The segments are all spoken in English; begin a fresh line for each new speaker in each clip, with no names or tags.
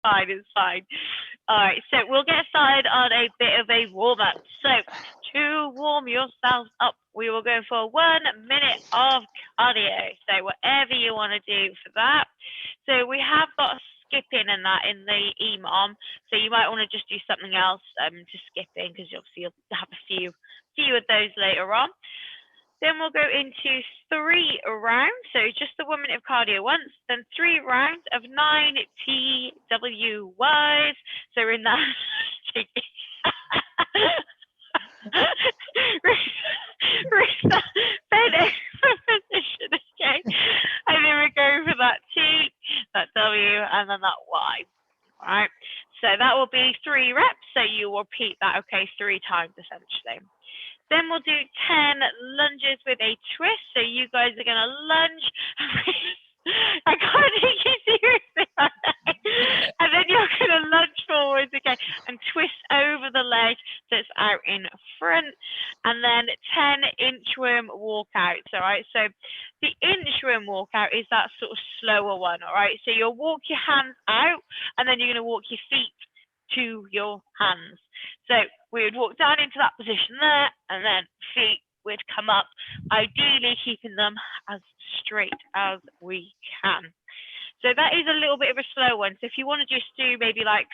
fine, it's fine. All right, so we'll get started on a bit of a warm-up. So to warm yourselves up, we will go for 1 minute of cardio. So whatever you want to do for that. So we have got skipping and that in the EMOM. So you might want to just do something else to skipping, because obviously you'll have a few of those later on. Then we'll go into 3 rounds. So just the 1 minute of cardio once, then 3 rounds of 9 TWYs. So we're in that bend over position, okay? And then we're going for that T, that W, and then that Y. All right. So that will be 3 reps. So you will repeat that, okay, 3 times essentially. Then we'll do 10 lunges with a twist. So you guys are going to lunge. I can't take you seriously. And then you're going to lunge forwards again and twist over the leg that's out in front. And then 10 inchworm walkouts. All right. So the inchworm walkout is that sort of slower one. All right. So you'll walk your hands out and then you're going to walk your feet to your hands. So we would walk down into that position there, and then feet would come up, ideally keeping them as straight as we can. So that is a little bit of a slow one. So if you want to just do maybe like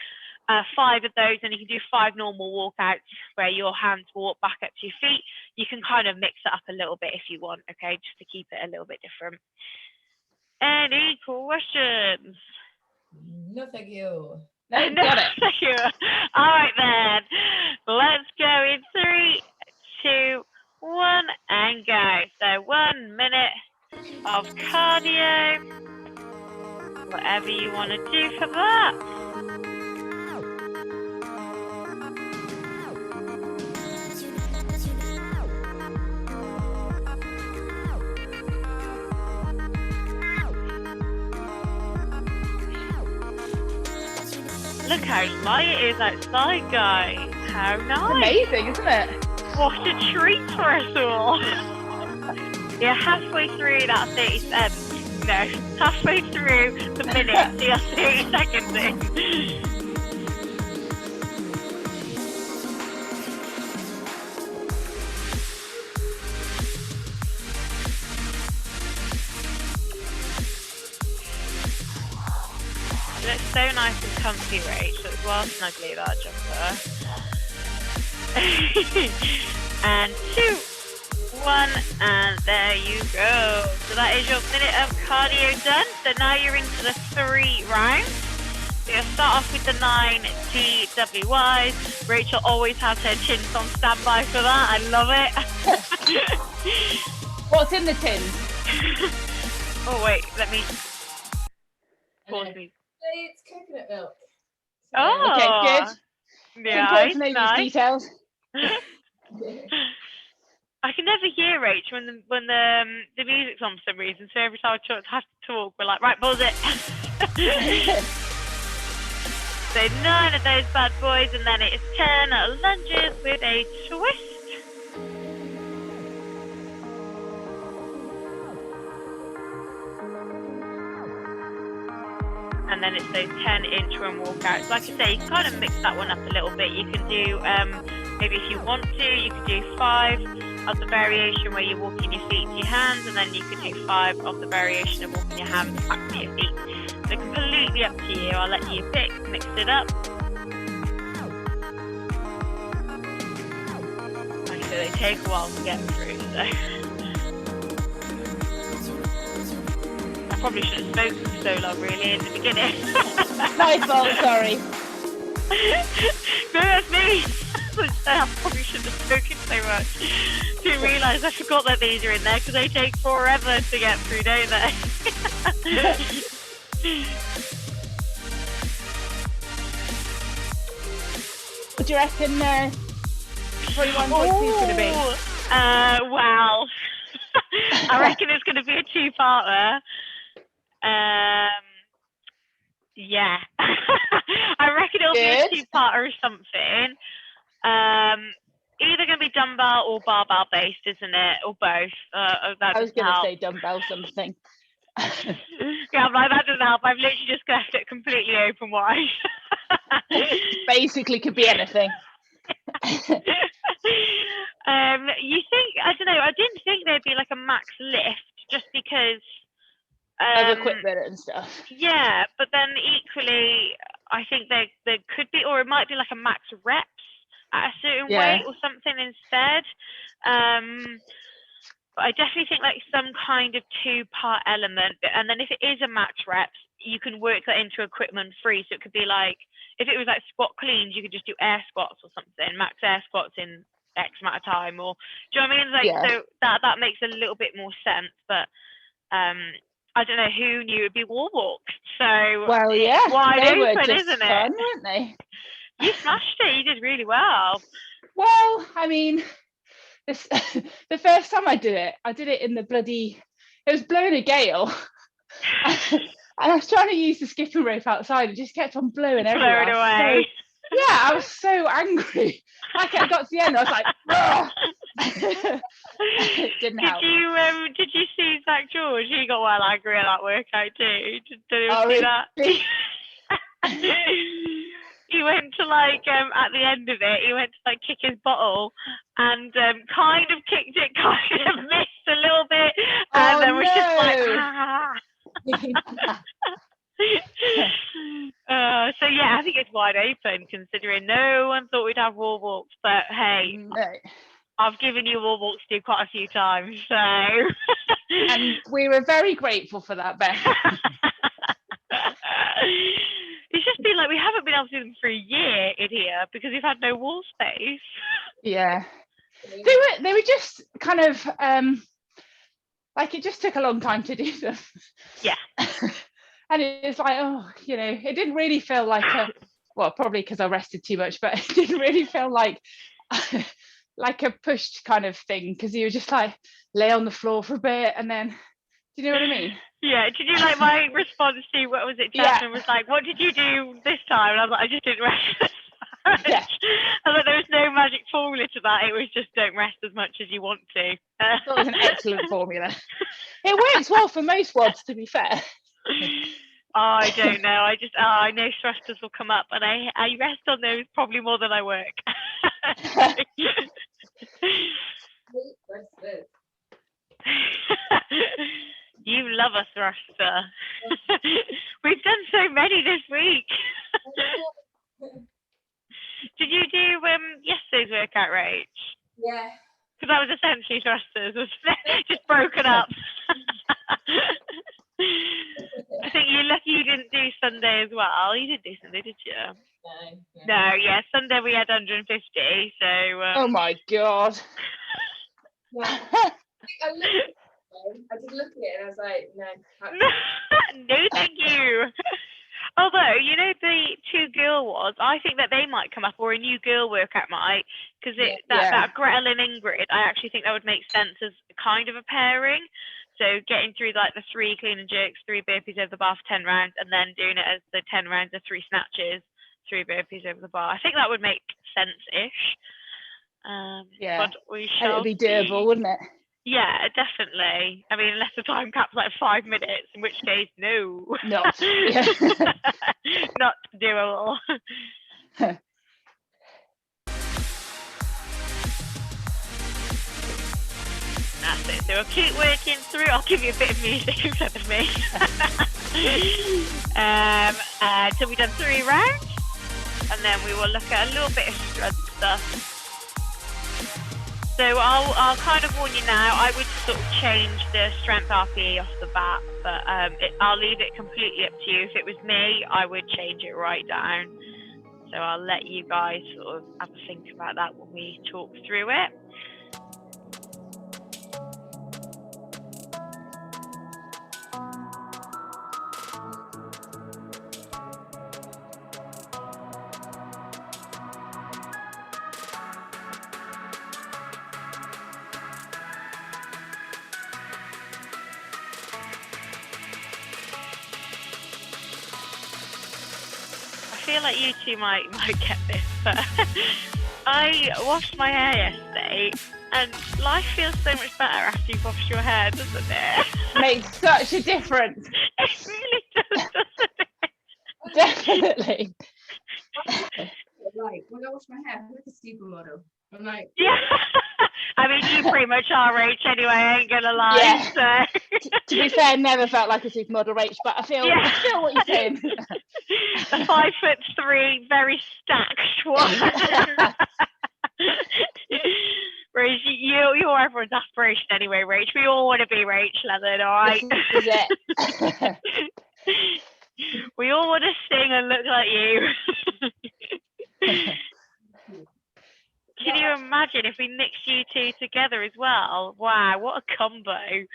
5 of those, and you can do 5 normal walkouts where your hands walk back up to your feet, you can kind of mix it up a little bit if you want, okay, just to keep it a little bit different. Any questions?
No, thank you.
No, thank you. All right then, let's go in 3, 2, 1, and go. So 1 minute of cardio, whatever you want to do for that. Look how light it is outside, guys. How nice.
Amazing, isn't it?
What a treat for us all. You're halfway through that 30 no, halfway through the minute, so you're 30 seconds in. It looks so nice and comfy, Rach. It looks well snuggly, that jumper. And 2, 1, and there you go. So that is your minute of cardio done. So now you're into the 3 rounds. So you'll start off with the 9 TWYs. Rachel always has her tins on standby for that. I love it.
What's in the tin?
Oh wait, let me pause me.
It's coconut milk.
Oh,
okay, good.
Yeah,
important to know these
nice.
details.
I can never hear Rach when the music's on for some reason. So every time I have to talk, we're like, right, pause it. So 9 of those bad boys, and then it's 10 lunges with a twist. And then it's those 10 inchworm walkouts. Like I say, you can kind of mix that one up a little bit. You can do, maybe if you want to, you could do 5 of the variation where you're walking your feet to your hands, and then you could do 5 of the variation of walking your hands back to your feet. So completely up to you. I'll let you pick, mix it up. Like I say, they take a while to get through, so. I probably should have spoken for so long, really, in the beginning.
My fault, sorry.
No, that's me. I probably shouldn't have spoken so much. Didn't realise I forgot that these are in there, because they take forever to get through, don't they?
What do you reckon 21.2 is going to be?
Wow. I reckon it's going to be a 2-parter. Yeah. I reckon it'll be a 2-parter or something. Either going to be dumbbell or barbell based, isn't it? Or both.
I was going to say dumbbell something.
Yeah, I'm like, that doesn't help. I've literally just left it completely open wide.
Basically, could be anything.
You think, I don't know, I didn't think there'd be like a max lift just because
Of equipment and stuff.
yeah, but then equally I think there could be, or it might be like a max reps at a certain weight or something instead. But I definitely think like some kind of 2-part element, and then if it is a max reps, you can work that into equipment free. So it could be like, if it was like squat cleans, you could just do air squats or something, max air squats in X amount of time, or do you know what I mean? Like, so that makes a little bit more sense. But I don't know who knew it'd be wall walks. So
well, yeah,
wide
they
open,
were just
isn't
fun,
it?
weren't they?
You smashed it. You did really well.
Well, I mean, this, the first time I did it in the bloody. It was blowing a gale, and I was trying to use the skipping rope outside. It just kept on blowing everywhere.
Blowing away.
Yeah, I was so angry. I got to the end, I was like, it didn't help.
Did you see Zach George? He got well angry at that workout too. Did you see that? He went to like at the end of it, he went to like kick his bottle and kind of kicked it, kind of missed a little bit, and then was just like, so yeah, I think it's wide open considering no one thought we'd have wall walks, but hey, I've given you wall walks to do quite a few times, so
and we were very grateful for that, Beth.
It's just been like we haven't been able to do them for a year in here because we've had no wall space.
Yeah, they were just kind of like, it just took a long time to do them.
Yeah.
And it's like, oh, you know, it didn't really feel like well, probably because I rested too much, but it didn't really feel like like a pushed kind of thing, because you were just like lay on the floor for a bit and then, do you know what I mean?
Yeah, did you like my response to, what was it, Jasmine was like, what did you do this time? And I was like, I just didn't rest as much. Yeah. I was like, there was no magic formula to that, it was just don't rest as much as you want to.
I thought it was an excellent formula. It works well for most WODs, to be fair.
I don't know. I know thrusters will come up, and I rest on those probably more than I work. You love a thruster. We've done so many this week. Did you do yesterday's workout, Rach?
Yeah.
Because that was essentially thrusters, wasn't it? Just broken up. I think you're lucky you didn't do Sunday as well. You didn't do Sunday, did you? No, yeah. Sunday we had 150, so...
oh my God.
Yeah. I did look at it and I was like, no.
No, thank you. Although, you know, the 2 girl WODs, I think that they might come up, or a new girl workout might, because that Gretel and Ingrid, I actually think that would make sense as kind of a pairing. So getting through like the 3 clean and jerks, 3 burpees over the bar for 10 rounds, and then doing it as the 10 rounds of 3 snatches, 3 burpees over the bar. I think that would make sense-ish.
Yeah,
but we shall
it'd be doable, wouldn't it?
Yeah, definitely. I mean, unless the time cap's like 5 minutes, in which case, no.
Not. Yeah.
Not doable. That's it. So we'll keep working through. I'll give you a bit of music instead of me. So we've done 3 rounds, and then we will look at a little bit of strength stuff. So I'll kind of warn you now, I would sort of change the strength RPE off the bat, but I'll leave it completely up to you. If it was me, I would change it right down. So I'll let you guys sort of have a think about that when we talk through it. I feel like you two might get this, but I washed my hair yesterday, and life feels so much better after you've washed your hair, doesn't it?
Makes such a difference.
It really does, doesn't it?
Definitely.
Like when I wash my hair, I'm like a supermodel. I'm like,
Yeah. I mean, you pretty much are, Rach, anyway, I ain't gonna lie.
Yeah.
So.
To be fair, never felt like a supermodel, Rach, but I feel what you're saying.
A 5'3", very stacked one. Rach, you're everyone's aspiration anyway, Rach. We all want to be Rach Leonard, all right?
This is it.
We all want to sing and look like you. Can you imagine if we mixed you two together as well? Wow, what a combo.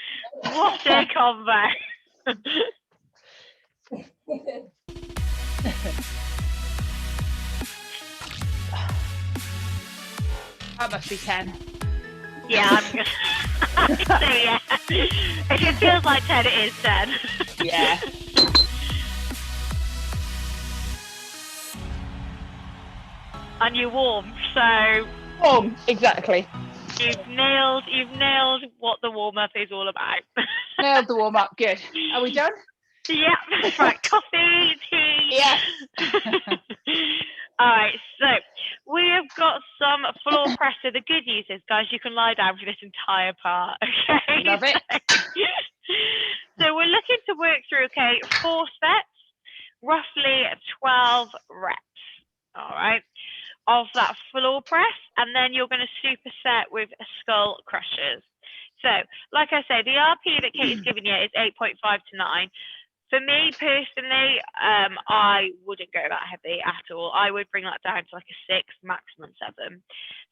What a combo.
That must be 10.
Yeah, I'm gonna so yeah. If it feels like 10, it is 10.
Yeah.
And you're warm, so
Exactly.
you've nailed what the warm up is all about.
Nailed the warm up. Good. Are we done?
Yeah. Right. Coffee, tea.
Yes.
All right. So we have got some floor press. So the good news is, guys, you can lie down for this entire part. Okay.
Love it.
So we're looking to work through, 4 sets, roughly 12 reps. All right. Of that floor press, and then you're going to superset with skull crushers. So, like I say, the RP that Katie's given you is 8.5 to 9. For me personally, I wouldn't go that heavy at all. I would bring that down to like a 6, maximum 7.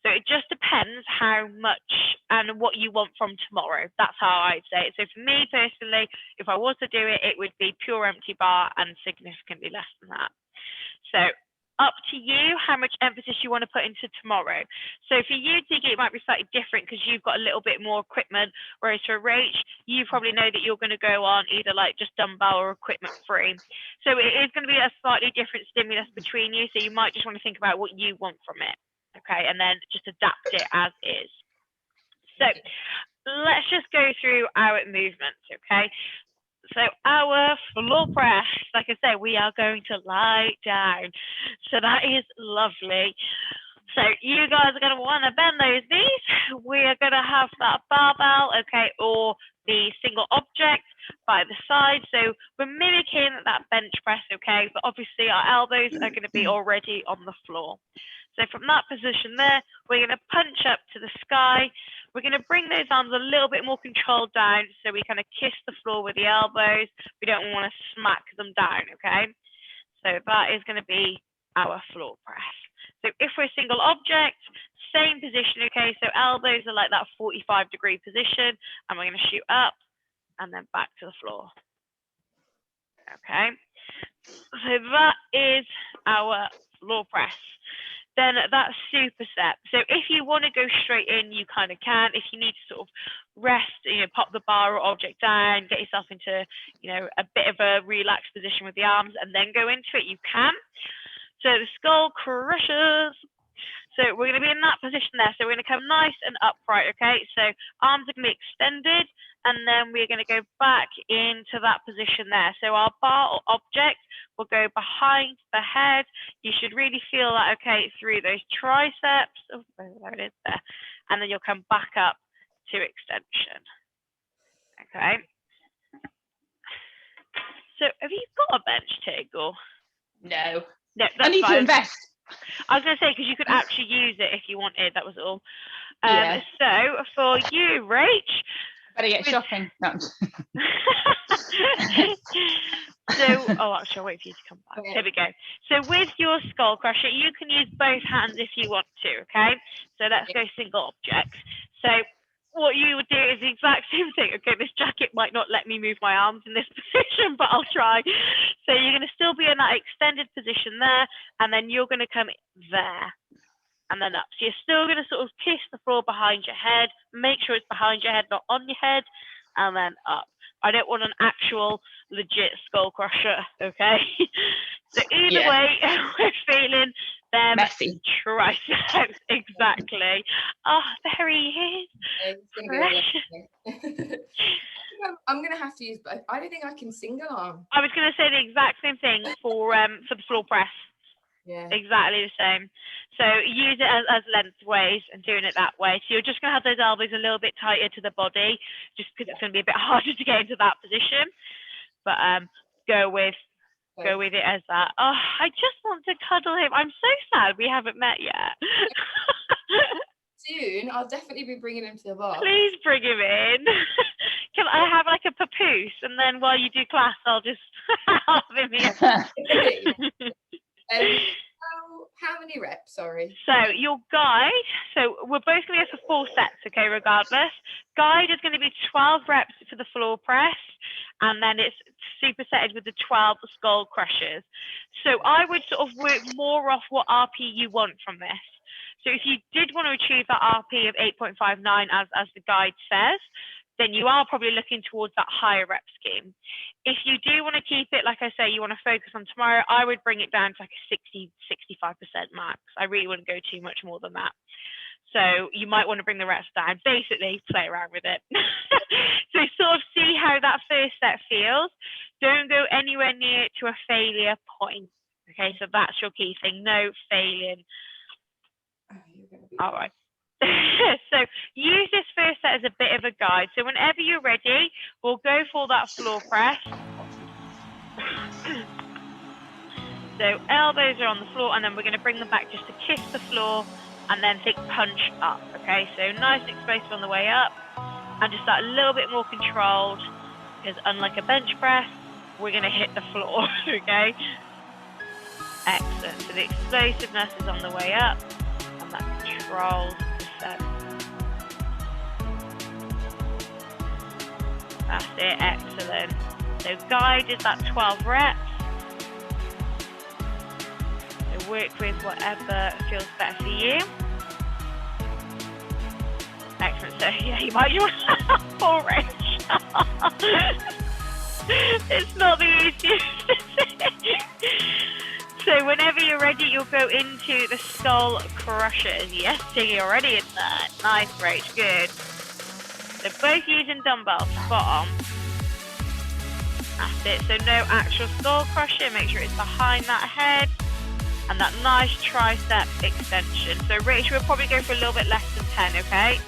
So it just depends how much and what you want from tomorrow. That's how I'd say it. So for me personally, if I was to do it, it would be pure empty bar and significantly less than that. So up to you how much emphasis you want to put into tomorrow. So for you, Tiggy, it might be slightly different because you've got a little bit more equipment, whereas for Rach, you probably know that you're going to go on either like just dumbbell or equipment free. So it is going to be a slightly different stimulus between you. So you might just want to think about what you want from it. Okay, and then just adapt it as is. So let's just go through our movements, okay? So our floor press, like I say, we are going to lie down. So that is lovely. So you guys are going to want to bend those knees. We are going to have that barbell, okay, or the single object by the side. So we're mimicking that bench press, okay, but obviously our elbows are going to be already on the floor. So from that position there, we're going to punch up to the sky. We're going to bring those arms a little bit more controlled down, so we kind of kiss the floor with the elbows. We don't want to smack them down, okay? So that is going to be our floor press. So if we're a single object, same position, okay? So elbows are like that 45-degree position, and we're going to shoot up and then back to the floor. Okay? So that is our floor press. Then that's superset. So if you want to go straight in, you kind of can. If you need to sort of rest, pop the bar or object down, get yourself into, a bit of a relaxed position with the arms and then go into it, you can. So the skull crushers. So we're going to be in that position there. So we're going to come nice and upright, okay? So arms are going to be extended, and then we're going to go back into that position there. So our bar or object will go behind the head. You should really feel that, okay, through those triceps. Oh, there it is there. And then you'll come back up to extension. Okay. So have you got a bench, Tig, or?
No.
No,
I need to invest.
I was going to say, because you could actually use it if you wanted, that was all.
Yeah.
So for you, Rach.
Better get shopping. No.
So, actually, I'll wait for you to come back.
Okay.
Here we go. So with your skull crusher, you can use both hands if you want to, okay? So let's go single object. So what you would do is the exact same thing. Okay, this jacket might not let me move my arms in this position, but I'll try. So you're going to still be in that extended position there, and then you're going to come there and then up. So you're still going to sort of kiss the floor behind your head. Make sure it's behind your head, not on your head, and then up. I don't want an actual legit skull crusher, okay? So either way, we're feeling them
Messy.
triceps, exactly. Oh, there he is.
It's gonna go away. I'm gonna have to use both. I don't think I can single arm.
I was going to say the exact same thing for the floor press.
Yeah.
Exactly the same. So use it as lengthways and doing it that way. So you're just going to have those elbows a little bit tighter to the body, just because it's going to be a bit harder to get into that position. But go with it as that. Oh, I just want to cuddle him. I'm so sad we haven't met yet.
Soon, I'll definitely be bringing him to the bar.
Please bring him in. Can I have like a papoose, and then while you do class, I'll just have him here.
How many reps? Sorry.
So your guide, so we're both going to go for 4 sets, okay, regardless. Guide is going to be 12 reps for the floor press, and then it's supersetted with the 12 skull crushers. So I would sort of work more off what RP you want from this. So if you did want to achieve that RP of 8.59 as the guide says, then you are probably looking towards that higher rep scheme. If you do want to keep it, like I say, you want to focus on tomorrow, I would bring it down to like a 60, 65% max. I really wouldn't go too much more than that. So you might want to bring the reps down, basically play around with it. So sort of see how that first set feels. Don't go anywhere near to a failure point. Okay, so that's your key thing, no failing. All right. So use this first set as a bit of a guide. So whenever you're ready, we'll go for that floor press. So elbows are on the floor, and then we're going to bring them back just to kiss the floor, and then think punch up. Okay, so nice and explosive on the way up, and just that a little bit more controlled, because unlike a bench press, we're going to hit the floor. Okay, excellent. So the explosiveness is on the way up, and that controlled descent. That's it, excellent. So guide is that 12 reps. So work with whatever feels better for you. Excellent. So yeah, you might want full range. It's not the easiest. So whenever you're ready, you'll go into the skull crushers. Yes, Tiggy, already in there. Nice, Rach, good. So both using dumbbells, spot on. That's it, so no actual skull crusher, make sure it's behind that head. And that nice tricep extension. So Rach, we'll probably go for a little bit less than 10, okay?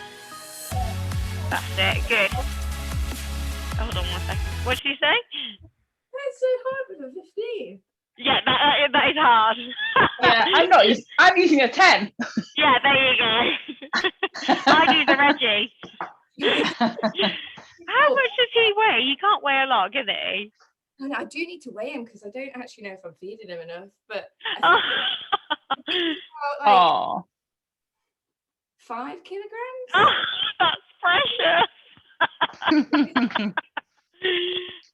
That's it, good. Hold on 1 second. What did you say?
That's so hard with a 15.
Yeah, that is hard.
Yeah, I'm using a 10.
Yeah, there you go. I do the Reggie. How much does he weigh? He can't weigh a lot, can he?
And I do need to weigh him because I don't actually know if I'm feeding him enough. But
Oh,
5 kilograms.
Oh, that's precious.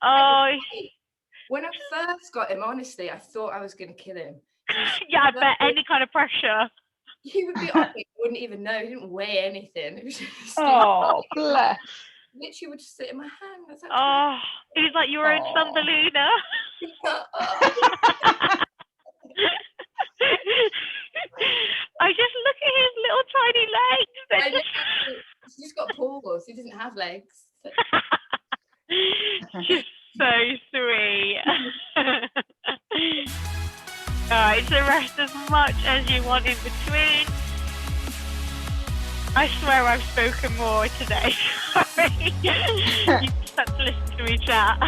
Oh,
When I first got him, honestly, I thought I was going to kill him.
yeah, I bet any kind of pressure.
He would be on me, wouldn't even know. He didn't weigh anything. It was just
oh, bless.
literally would just sit in my hand. That's
Oh, he's like your own Thumbelina. I just look at his little tiny legs. They're
He's just got paws. He doesn't have legs.
just so sweet. Alright, so rest as much as you want in between. I swear I've spoken more today. Sorry. You just have to listen to me chat.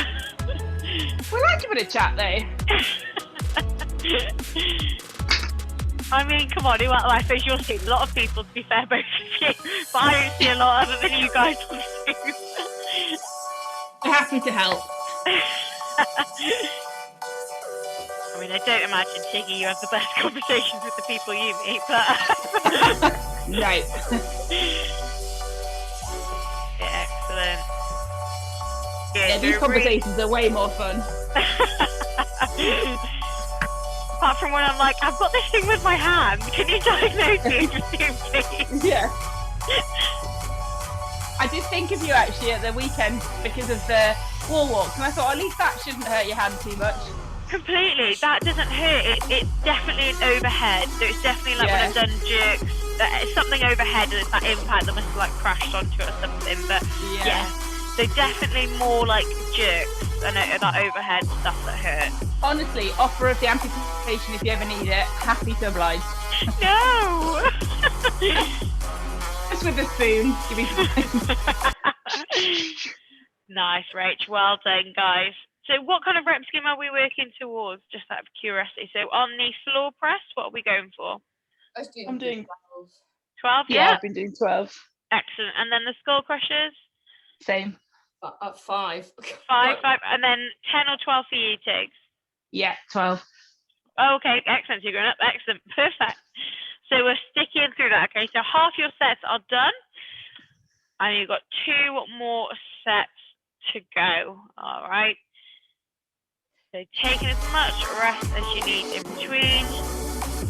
We like a bit of chat though.
I mean, come on, I suppose you'll see a lot of people, to be fair, both of you, but I don't see a lot other than you guys on Zoom.
I'm happy to help.
I mean, I don't imagine, Tiggy, you have the best conversations with the people you meet, but...
Right.
Yeah, excellent. Good.
Yeah, these
So
conversations are way more fun.
Apart from when I'm like, I've got this thing with my hand. Can you diagnose me over Zoom, please?
Yeah. I did think of you actually at the weekend because of the wall walks, and I thought at least that shouldn't hurt your hand too much.
Completely. That doesn't hurt. It's definitely an overhead. So it's definitely like when I've done jerks, it's something overhead and it's that impact that must have like crashed onto it or something. But yeah. So definitely more like jerks and that overhead stuff that hurts.
Honestly, offer of the amputation if you ever need it. Happy to oblige.
No!
Just with a spoon, you'll be fine.
Nice, Rach. Well done, guys. So what kind of rep scheme are we working towards, just out of curiosity? So on the floor press, what are we going for?
I'm doing
12.
12?
Yeah, I've been doing 12.
Excellent. And then the skull crushers?
Same.
5.
5, and then 10 or 12 for you, Tiggs?
Yeah, 12.
Oh, okay, excellent. So you're going up. Excellent. Perfect. So we're sticking through that. Okay, so half your sets are done. And you've got 2 more sets to go. All right. So taking as much rest as you need in between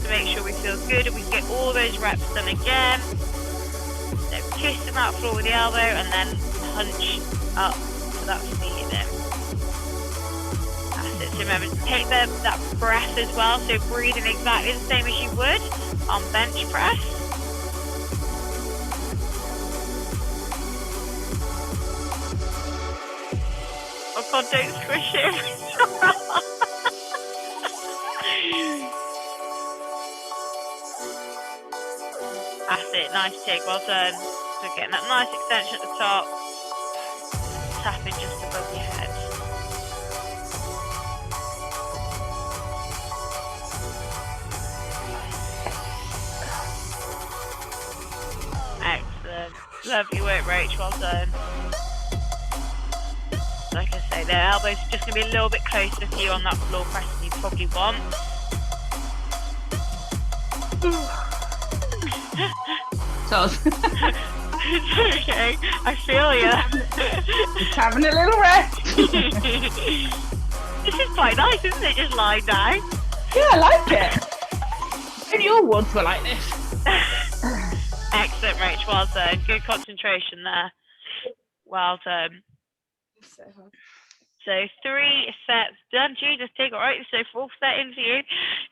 to make sure we feel good and we can get all those reps done again. So kissing that floor with the elbow and then punch up to that ceiling. That's it. So remember to take that breath as well. So breathing exactly the same as you would on bench press. Oh God, don't squish it. That's it, nice Tig, well done. So getting that nice extension at the top, tapping just above your head. Excellent. Lovely work, Rach, well done. Like I say, the elbows are just going to be a little bit closer for you on that floor press than you probably want.
So
It's okay, I feel you.
just having a little rest.
This is quite nice, isn't it? Just lying down.
Yeah, I like it. Maybe all wards were like this.
Excellent, Rach. Well done. Good concentration there. Well done.
So hard.
So 3 sets done. Jesus, Tig, all right. So 4th set in for you.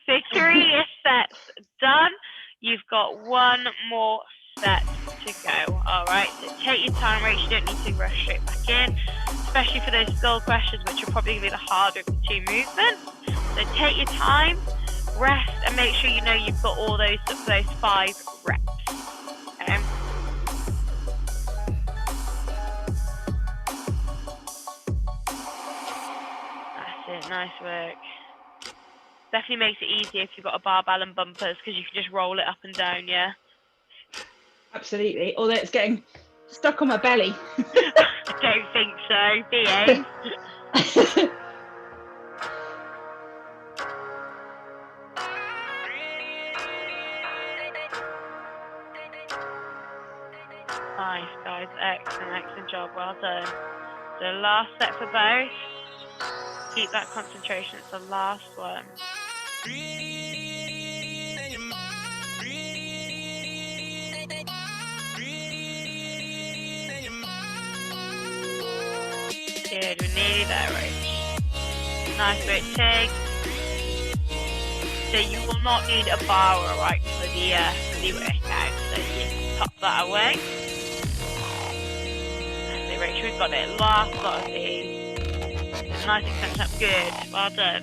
So 3 sets done. You've got 1 more set to go. All right. So take your time, Rach. You don't need to rush straight back in, especially for those skull questions, which are probably going to be the harder of the 2 movements. So take your time, rest, and make sure you know you've got all those 5 reps. Okay. Nice work. Definitely makes it easier if you've got a barbell and bumpers because you can just roll it up and down, yeah?
Absolutely. Although it's getting stuck on my belly.
I don't think so. Behave. Nice, guys. Excellent job. Well done. The last set for both. Keep that concentration. It's the last one. Good. We're nearly there, Rach. Nice work, Tig. So you will not need a bar, right, for the workout. So you pop that away. So, Rach, we've got it. Last lot of these. Nice extension up, good. Well done.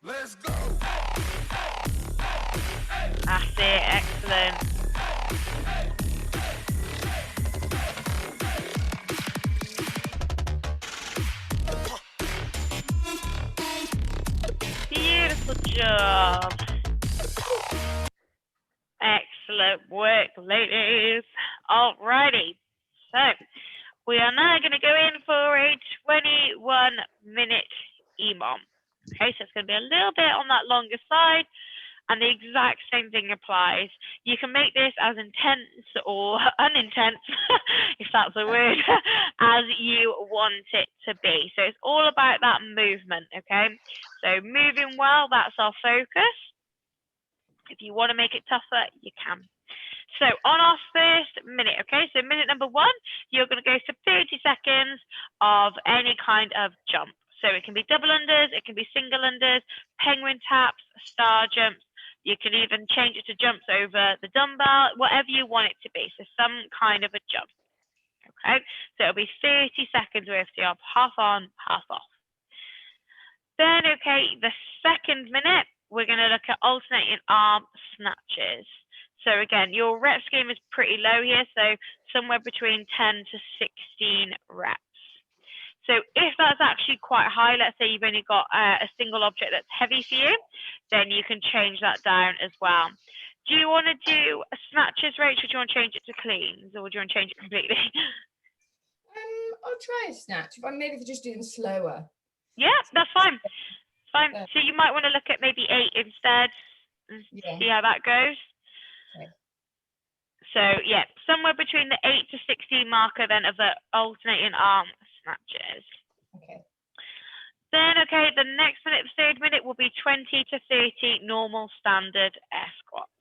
Let's go.
That's it, excellent. Beautiful job. Excellent work, ladies. Alrighty. So we are now going to go in for a 21-minute EMOM. Okay, so it's going to be a little bit on that longer side, and the exact same thing applies. You can make this as intense or unintense, if that's a word, as you want it to be. So it's all about that movement, okay? So moving well, that's our focus. If you want to make it tougher, you can. So on our first minute, okay, so minute number 1, you're going to go for 30 seconds of any kind of jump. So it can be double unders, it can be single unders, penguin taps, star jumps. You can even change it to jumps over the dumbbell, whatever you want it to be. So some kind of a jump. Okay, so it'll be 30 seconds worth of half on, half off. Then, okay, the second minute, we're going to look at alternating arm snatches. So again, your rep scheme is pretty low here, so somewhere between 10 to 16 reps. So if that's actually quite high, let's say you've only got a single object that's heavy for you, then you can change that down as well. Do you want to do snatches, Rachel? Do you want to change it to cleans, or do you want to change it completely?
I'll try a snatch, but maybe just do them slower.
Yeah, that's fine. Fine. So you might want to look at maybe 8 instead and see how that goes.
Okay.
So yeah, somewhere between the 8 to 16 marker then of the alternating arm snatches.
Okay.
Then, okay, the next minute, the third minute will be 20 to 30 normal standard air squats.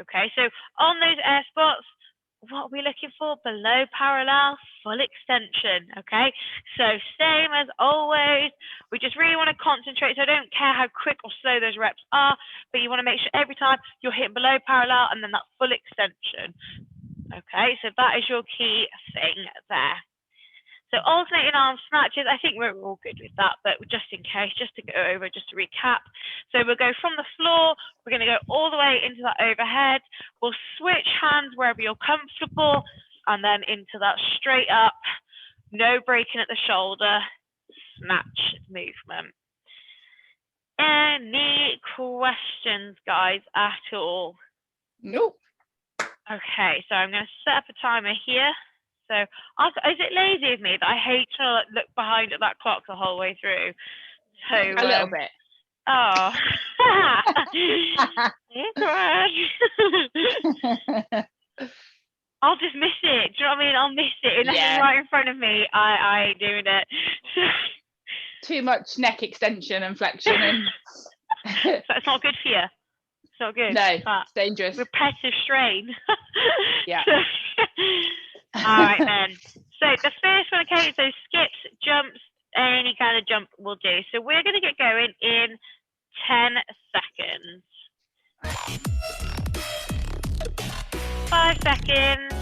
Okay, so on those air squats, what are we looking for? Below parallel, full extension. Okay, so same as always. We just really want to concentrate. So I don't care how quick or slow those reps are, but you want to make sure every time you're hitting below parallel and then that full extension. Okay, so that is your key thing there. So alternating arm snatches, I think we're all good with that, but just in case, just to go over, just to recap. So we'll go from the floor, we're going to go all the way into that overhead. We'll switch hands wherever you're comfortable, and then into that straight up, no breaking at the shoulder, snatch movement. Any questions, guys, at all?
Nope.
Okay, so I'm going to set up a timer here. So is it lazy of me that I hate to look behind at that clock the whole way through? So
A little bit.
Oh. I'll just miss it. Do you know what I mean? I'll miss it. Unless it's right in front of me, I ain't doing it.
Too much neck extension and flexion. And
so it's not good for you. It's not good.
No, it's dangerous.
Repetitive strain.
Yeah.
All right then. So the first one, okay, so skips, jumps, any kind of jump will do. So we're going to get going in 10 seconds. 5 seconds.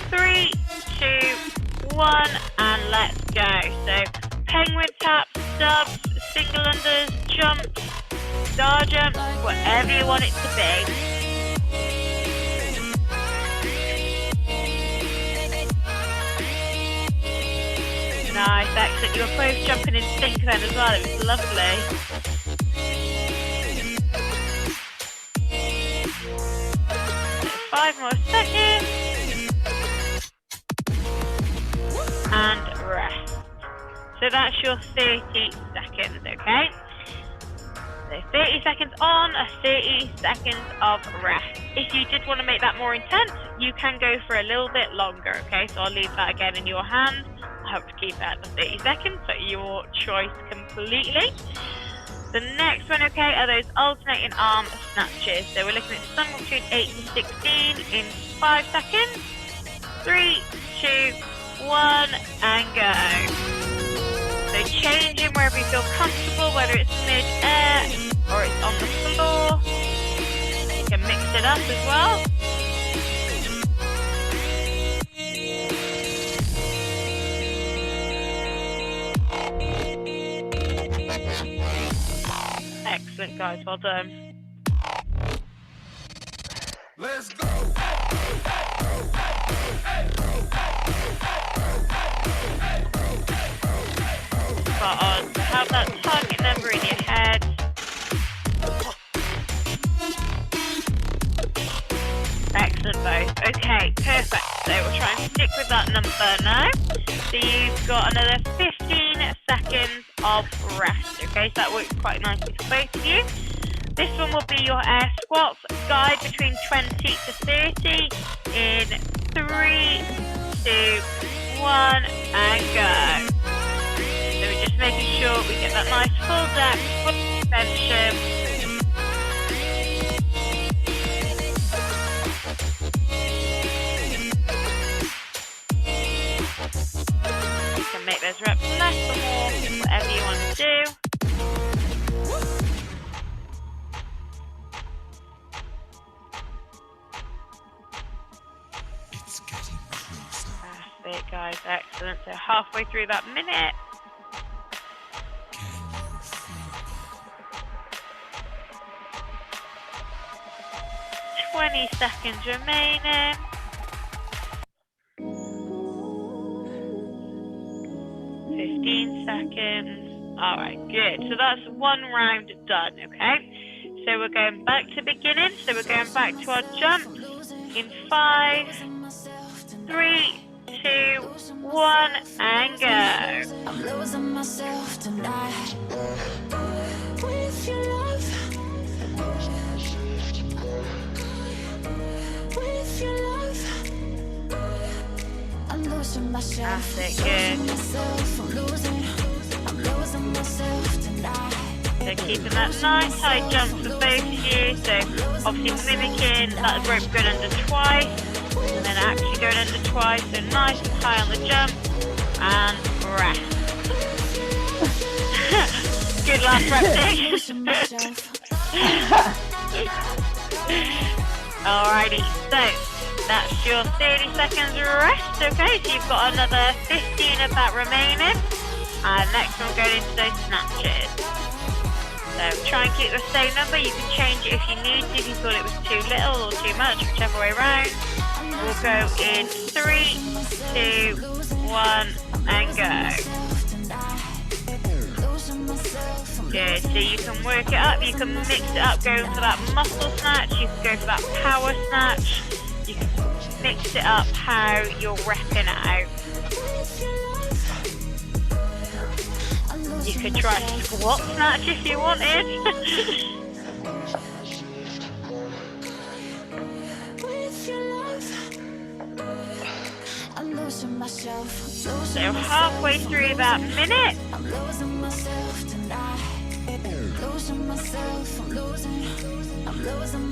3, 2, 1, and let's go. So penguin taps, stubs, single unders, jumps, star jumps, whatever you want it to be. Nice, excellent. You were both jumping in sync then as well. It was lovely. So 5 more seconds. And rest. So that's your 30 seconds, okay? So 30 seconds on, 30 seconds of rest. If you did want to make that more intense, you can go for a little bit longer, okay? So I'll leave that again in your hands. I hope to keep it at the 30 seconds, but your choice completely. The next one, okay, are those alternating arm snatches. So we're looking at somewhere between 8 to 16 in 5 seconds. 3, 2, 1, and go. So changing wherever you feel comfortable, whether it's mid-air or it's on the floor. You can mix it up as well. Excellent, guys. Well done.
Let's go.
Spot on. So have that target number in your head. Excellent, both. Okay, perfect. So we'll try and stick with that number now. So you've got another 15 seconds of rest. Okay, so that works quite nicely for both of you. This one will be your air squats. Guide between 20 to 30 in 3, 2, 1, and go. So we're just making sure we get that nice full depth, full extension. rest or more, whatever you want to do. That's it, guys. Excellent. So halfway through that minute. 20 seconds remaining. 15 seconds. All right, good. So that's one round done, okay? So we're going back to beginning. So we're going back to our jump in 5, 3, 2, 1, and go.
I'm losing myself tonight. With your love. With your love. I'm losing myself.
That's it, good.
I'm losing myself tonight.
So keeping that nice high jump for both of you. So obviously mimicking that rope going under twice, and then actually going under twice. So nice and high on the jump, and rest. Good last rep, Nick. Alrighty, so that's your 30 seconds rest, okay? So you've got another 15 of that remaining. And next one, going into those snatches. So try and keep the same number. You can change it if you need to, if you thought it was too little or too much, whichever way around. We'll go in 3, 2, 1, and go. Good, so you can work it up, you can mix it up, going for that muscle snatch, you can go for that power snatch, you can mix it up how you're repping it out. You could try a squat snatch if you wanted. So halfway through that minute.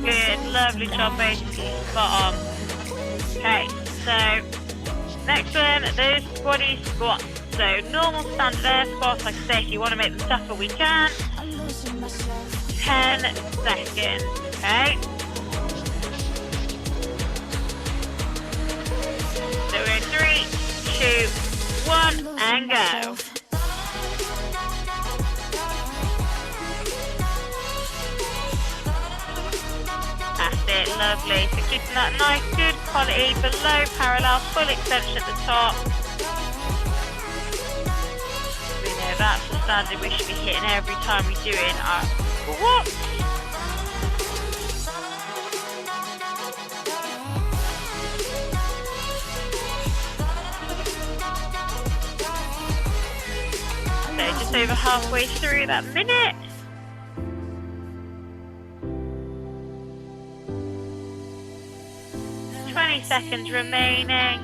Good, lovely job, basically spot on. Okay, so next one, those squatty squats. So normal standard air squats, like I say, if you want to make them tougher, we can. 10 seconds, okay? So we're in 3, 2, 1, and go. That's it, lovely. So keeping that nice, good quality, below parallel, full extension at the top. We know that's the standard we should be hitting every time we're doing our squat. So just over halfway through that minute. Seconds remaining.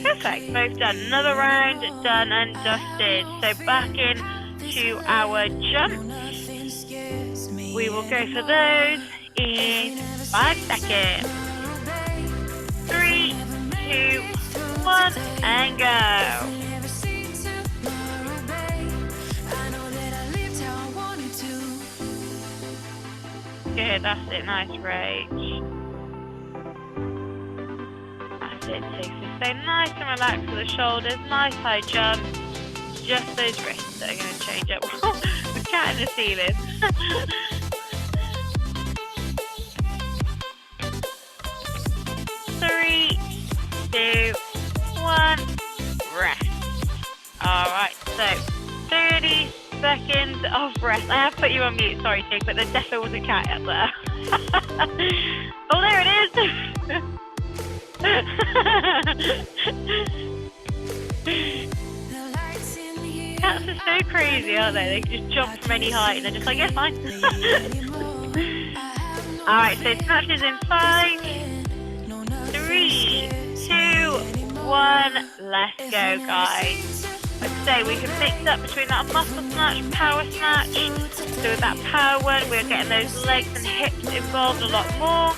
Perfect, both done. Another round done and dusted. So back in to our jumps. We will go for those in 5 seconds. 3, 2, 1, and go. Good, that's it, nice rage. It takes it. Stay nice and relaxed with the shoulders, nice high jump. Just those wrists that are going to change up. The cat in the ceiling. 3, 2, 1, rest. Alright, so 30 seconds of rest. I have put you on mute, sorry Tig, but there definitely was a cat up there. Oh, there it is! Cats are so crazy, aren't they? They can just jump from any height and they're just like, yeah, fine. Alright, so snatches in 5, 3, 2, 1, let's go, guys. Like I say, we can mix up between that muscle snatch, power snatch. So with that power one, we're getting those legs and hips involved a lot more.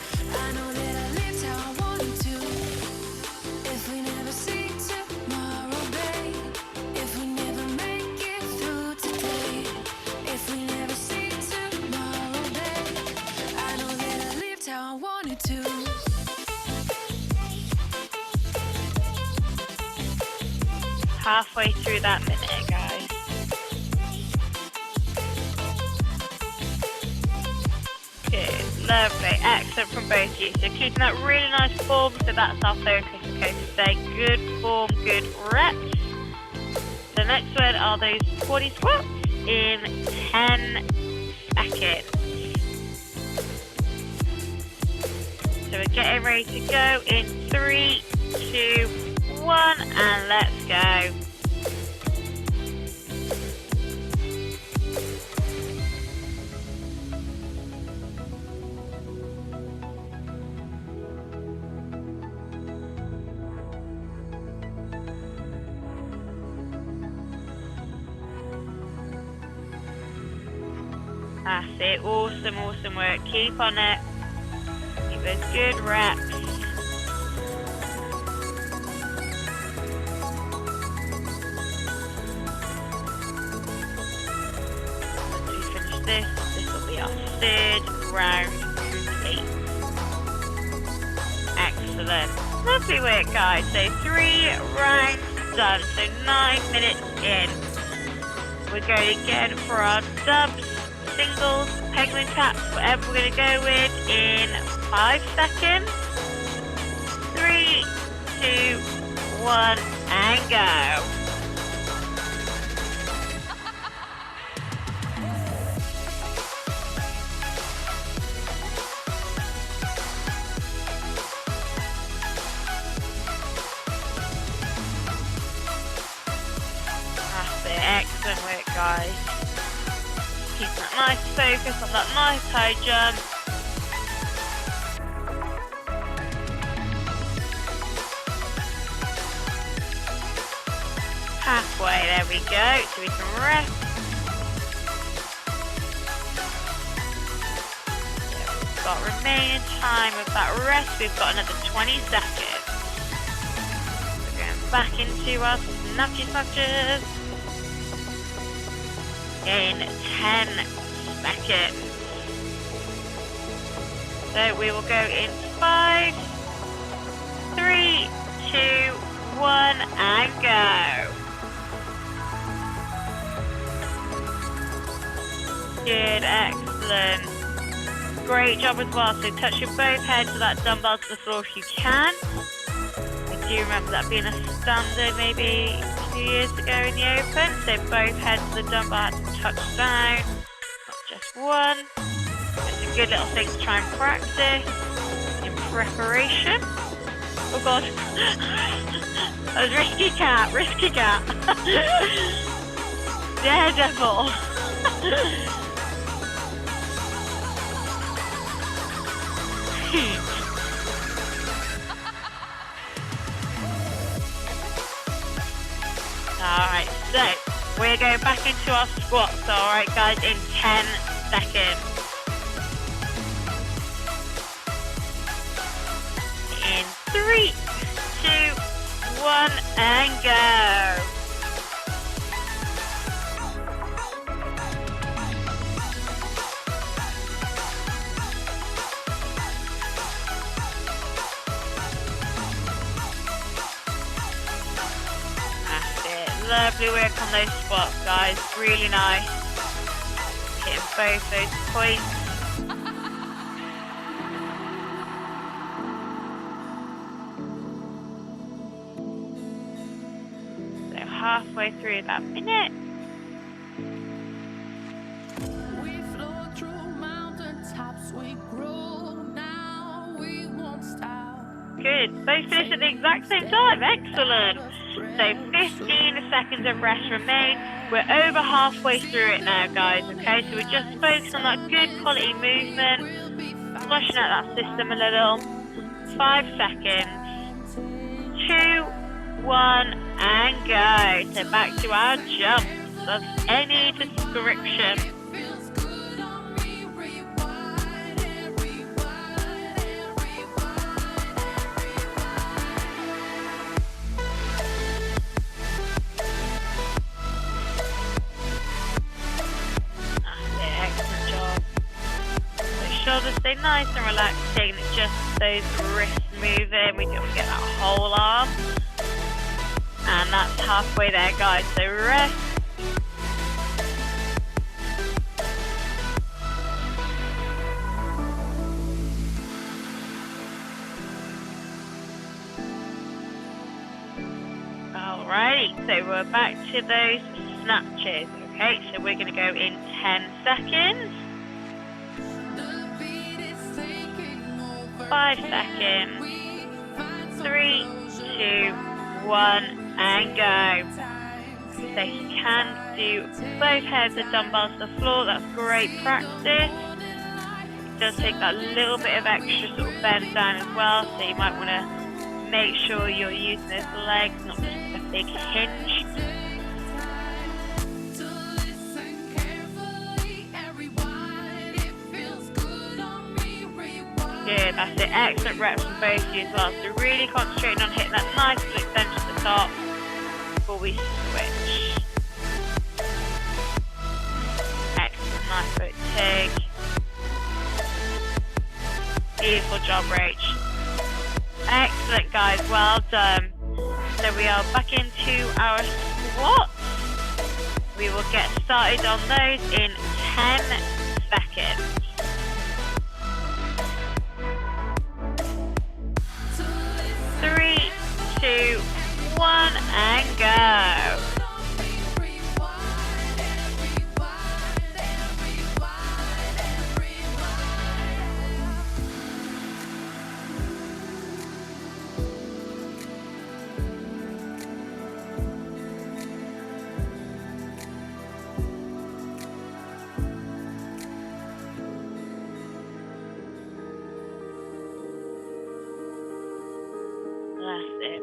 halfway through that minute, guys. Good, lovely, excellent from both of you. So keeping that really nice form, so that's our focus, okay, to stay good form, good reps. The next one are those 40 squats in 10 seconds. So we're getting ready to go in 3, 2, 1, and let's go. That's it, awesome, awesome work. Keep on it. Keep those good reps. Once we finish this will be our third round complete. Excellent. Lovely work, guys. So 3 rounds done. So 9 minutes in. We're going again for our dubs, singles, penguin taps, whatever we're going to go with in 5 seconds. 3, 2, 1, and go. That's it. Excellent work, guys. Keep that nice focus on that nice high jump. Halfway, there we go. So we can rest. So we've got remaining time of that rest. We've got another 20 seconds. We're going back into our snatchy snatches. In 10 seconds. So we will go in 5, 3, 2, 1, and go. Good, excellent. Great job as well. So touch your both heads of that dumbbell to the floor if you can. I do remember that being a standard maybe 2 years ago in the open. So both heads of the dumbbell had to touch down, not just one. It's a good little thing to try and practice in preparation. Oh god. That was risky cat, risky cat. Daredevil. Alright, so we're going back into our squats, alright guys, in 10 seconds. In 3, 2, 1, and go. Lovely work on those squats, guys. Really nice. Hitting both those points. So halfway through that minute.
We flow through mountaintops, we grow now, we won't stop.
Good. Both finished at the exact same time. Excellent. So 15 seconds of rest remain. We're over halfway through it now, guys, okay? So we're just focused on that good quality movement, flushing out that system a little. 5 seconds. 2, 1, and go. So back to our jumps of any description.
Feels good on me, rewind and rewind and rewind
Excellent job. So shoulders stay nice and relaxed, taking it just those wrists moving. We can get that whole arm. And that's halfway there, guys. So rest. Alrighty, so we're back to those snatches. Okay, so we're going to go in 10 seconds. 5 seconds. 3, 2, 1, and go. So you can do both heads of dumbbells to the floor. That's great practice. It does take that little bit of extra sort of bend down as well, so you might want to make sure you're using those legs, not just a big hinge. Good, that's it. Excellent reps from both of you as well. So really concentrating on hitting that nice little extension at the top before we switch. Excellent, nice foot take. Beautiful job, Rach. Excellent, guys, well done. So we are back into our squats. We will get started on those in 10 seconds. 3, 2, 1, and go.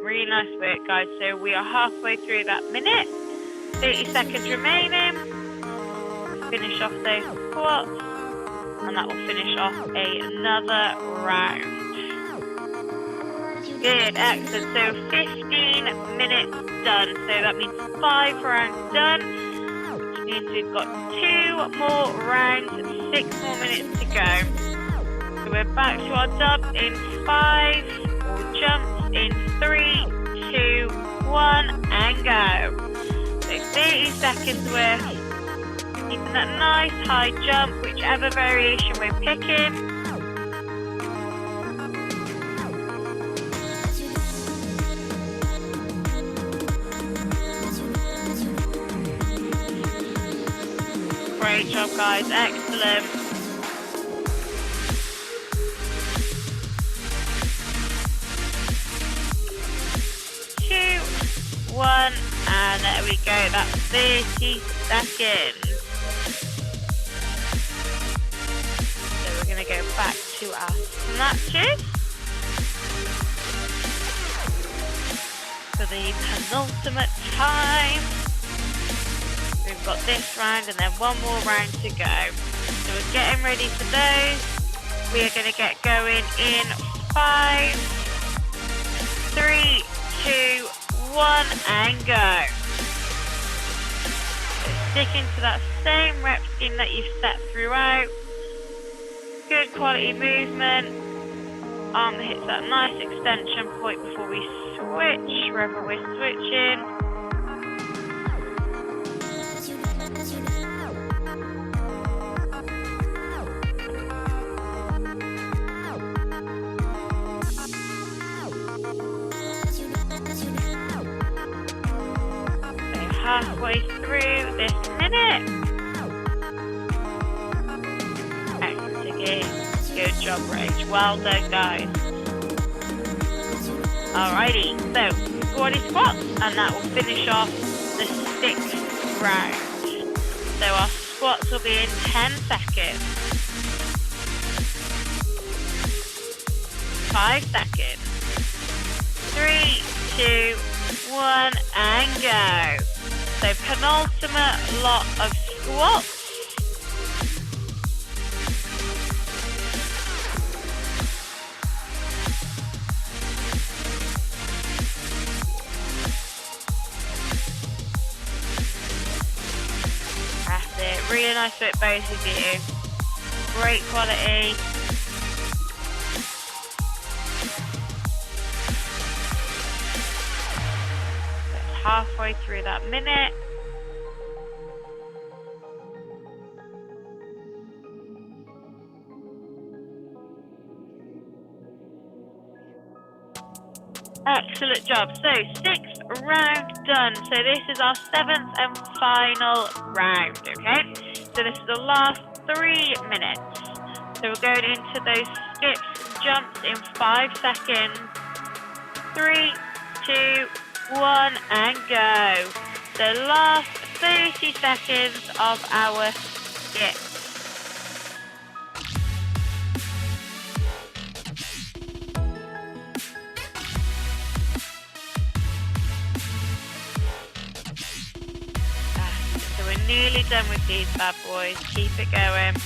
Really nice work, guys. So we are halfway through that minute. 30 seconds remaining. Finish off those squats, and that will finish off another round. Good, excellent. So 15 minutes done. So that means 5 rounds done, which means we've got 2 more rounds and 6 more minutes to go. So we're back to our dub in 5, or jumps in 3, 2, 1, and go. So 30 seconds worth. Keeping that nice high jump, whichever variation we're picking. Great job, guys. Excellent. One, and there we go. That's 30 seconds. So we're going to go back to our snatches for the penultimate time. We've got this round and then 1 more round to go. So we're getting ready for those. We are going to get going in 5, 3, 2, 1, and go. So sticking to that same rep scheme that you've set throughout. Good quality movement. Arm that hits that nice extension point before we switch, wherever we're switching. Halfway through this minute. Excellent again. Good job, Rach. Well done, guys. Alrighty, so squatty squats, and that will finish off the 6th round. So our squats will be in 10 seconds. 5 seconds. 3, 2, 1, and go. So penultimate lot of squats. That's it. Really nice work, both of you. Great quality. halfway through that minute. Excellent job. So 6th round done. So this is our 7th and final round, okay? So this is the last 3 minutes. So we're going into those skips and jumps in 5 seconds. 3, 2, 1, and go. The last 30 seconds of our skip. So we're nearly done with these bad boys. Keep it going.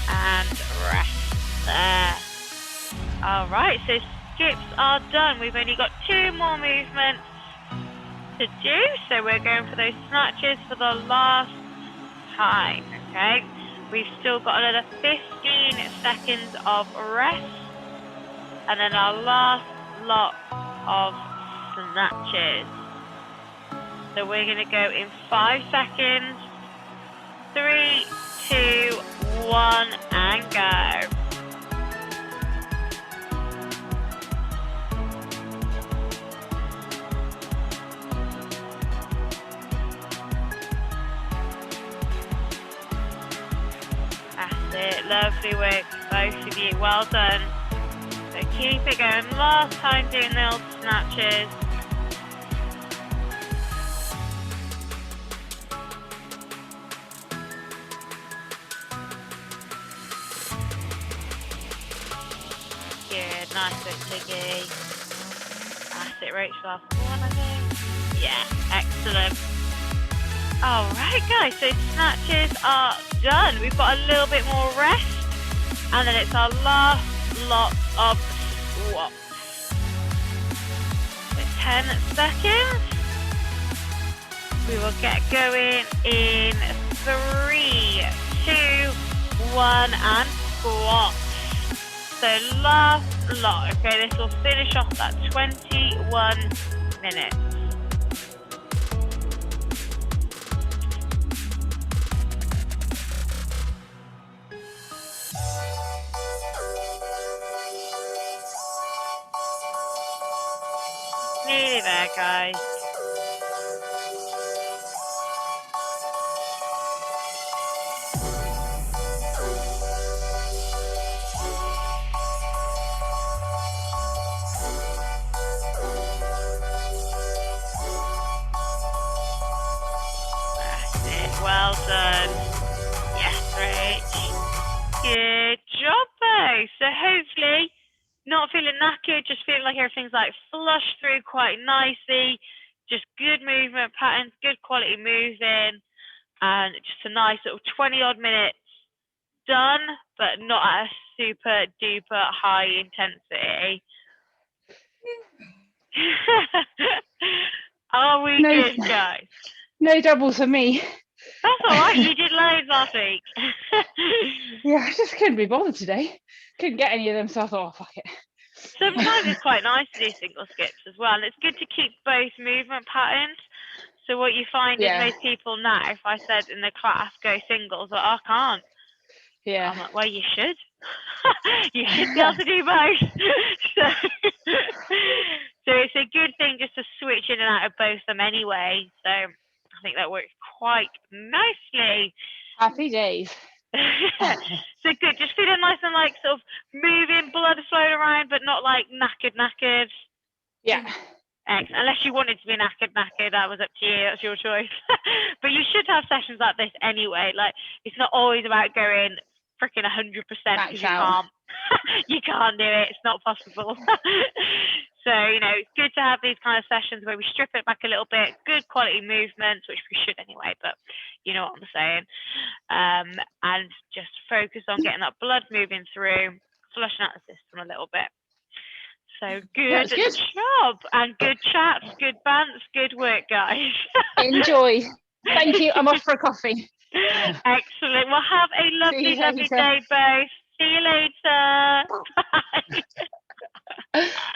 And rest there. All right, so skips are done. We've only got 2 more movements to do, so we're going for those snatches for the last time, okay? We've still got another 15 seconds of rest, and then our last lot of snatches. So we're going to go in 5 seconds. 3, 2, 1, and go. That's it. Lovely work, both of you. Well done. So keep it going. Last time doing those snatches. Good, nice work, Tiggy. That's it, Rachel. Last one, I think. Yeah, excellent. All right, guys. So snatches are done. We've got a little bit more rest, and then it's our last lot of squats. So 10 seconds. We will get going in 3, 2, 1, and squat. So last lot, okay, this will finish off that 21 minutes. Nearly there, guys. Well done. Yes, Rach. Good job, though. So hopefully, not feeling knackered, just feeling like everything's like flushed through quite nicely. Just good movement patterns, good quality moving, and just a nice little 20-odd minutes done, but not at a super duper high intensity. Are we
No.
good, guys?
No doubles for me.
That's all right. You did loads last week.
Yeah, I just couldn't be bothered today. Couldn't get any of them, so I thought, oh, fuck it.
Sometimes it's quite nice to do single skips as well, and it's good to keep both movement patterns. So what you find
Yeah.
is most people now, if I said in the class, go singles, like, I can't. I'm
Yeah.
like, well, you should. You should be able to do both. So it's a good thing just to switch in and out of both of them anyway. So I think that works quite nicely.
Happy days.
So good, just feeling nice and like sort of moving, blood flowing around, but not like knackered.
Yeah.
Excellent. Unless you wanted to be knackered, that was up to you. That's your choice. But you should have sessions like this anyway. Like, it's not always about going freaking 100% because you
out.
can't. You can't do it. It's not possible. So, you know, it's good to have these kind of sessions where we strip it back a little bit, good quality movements, which we should anyway, but you know what I'm saying. And just focus on getting that blood moving through, flushing out the system a little bit. So good,
good.
job, and good chats, good bands, good work, guys.
Enjoy. Thank you. I'm off for a coffee.
Excellent. Well, have a lovely,
you
lovely
later.
day, both. See you later. Bye.